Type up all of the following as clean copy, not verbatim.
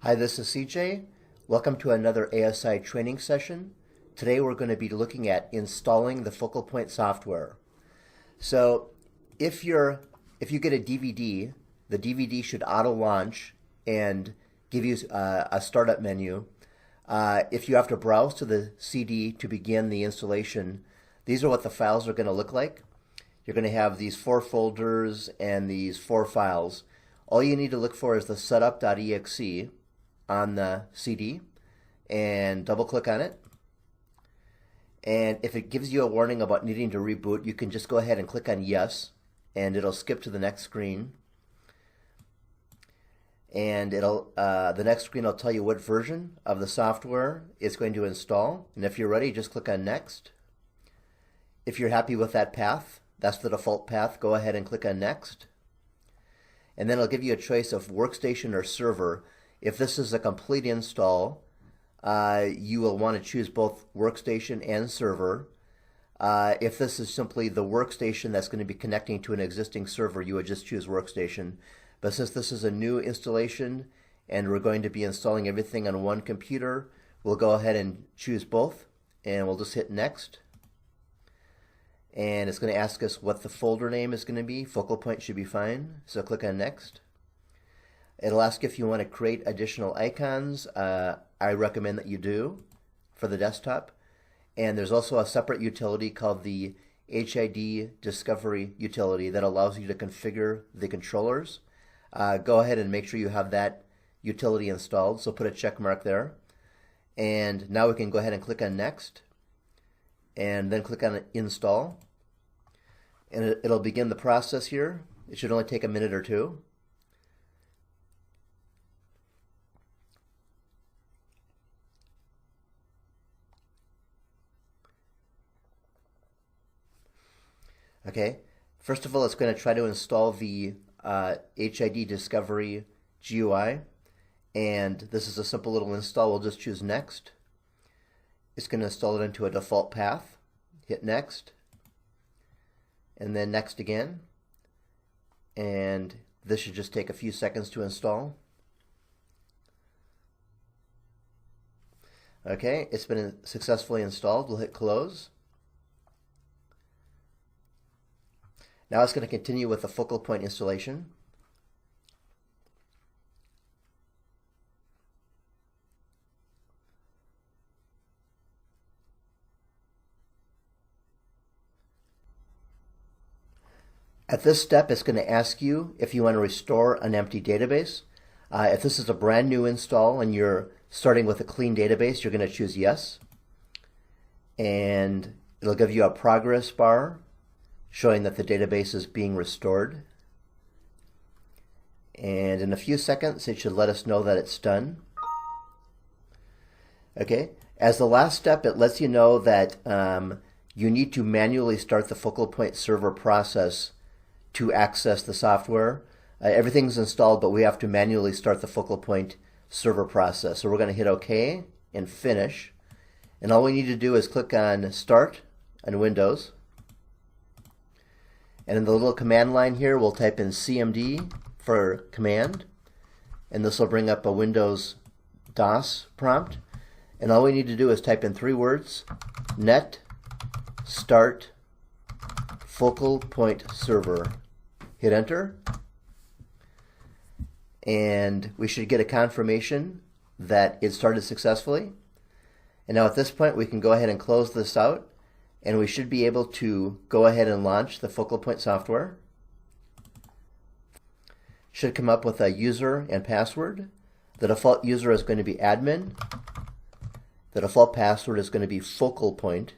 Hi, this is CJ. Welcome to another ASI training session. Today we're going to be looking at installing the Focal Point software. So if you get a DVD, the DVD should auto-launch and give you a startup menu. If you have to browse to the CD to begin the installation, these are what the files are going to look like. You're going to have these 4 folders and these 4 files. All you need to look for is the setup.exe on the CD and double click on it. And if it gives you a warning about needing to reboot, you can just go ahead and click on yes and it'll skip to the next screen. And the next screen will tell you what version of the software it's going to install. And if you're ready, just click on next. If you're happy with that path, that's the default path, go ahead and click on next. And then it'll give you a choice of workstation or server. If this is a complete install, you will want to choose both workstation and server. If this is simply the workstation that's going to be connecting to an existing server, you would just choose workstation. But since this is a new installation and we're going to be installing everything on one computer, we'll go ahead and choose both, and we'll just hit next. And it's going to ask us what the folder name is going to be. Focal Point should be fine, so click on next. It'll ask if you want to create additional icons. I recommend that you do for the desktop. And there's also a separate utility called the HID Discovery utility that allows you to configure the controllers. Go ahead and make sure you have that utility installed, so put a check mark there. And now we can go ahead and click on next and then click on install. And it'll begin the process here. It should only take a minute or two. Okay, first of all, it's going to try to install the HID Discovery GUI, and this is a simple little install. We'll just choose next. It's going to install it into a default path. Hit next, and then next again, and this should just take a few seconds to install. Okay, it's been successfully installed. We'll hit close. Now it's going to continue with the Focal Point installation. At this step, it's going to ask you if you want to restore an empty database. If this is a brand new install and you're starting with a clean database, you're going to choose yes. And it'll give you a progress bar showing that the database is being restored. And in a few seconds, it should let us know that it's done. Okay, as the last step, it lets you know that you need to manually start the Focal Point server process to access the software. Everything's installed, but we have to manually start the Focal Point server process. So we're going to hit OK and finish. And all we need to do is click on Start on Windows. And in the little command line here, we'll type in CMD for command. And this will bring up a Windows DOS prompt. And all we need to do is type in 3 words: net start Focal Point server. Hit enter. And we should get a confirmation that it started successfully. And now at this point, we can go ahead and close this out. And we should be able to go ahead and launch the Focal Point software. Should come up with a user and password. The default user is going to be admin. The default password is going to be Focal Point.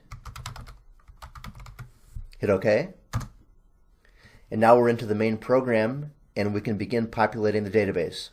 Hit OK. And now we're into the main program and we can begin populating the database.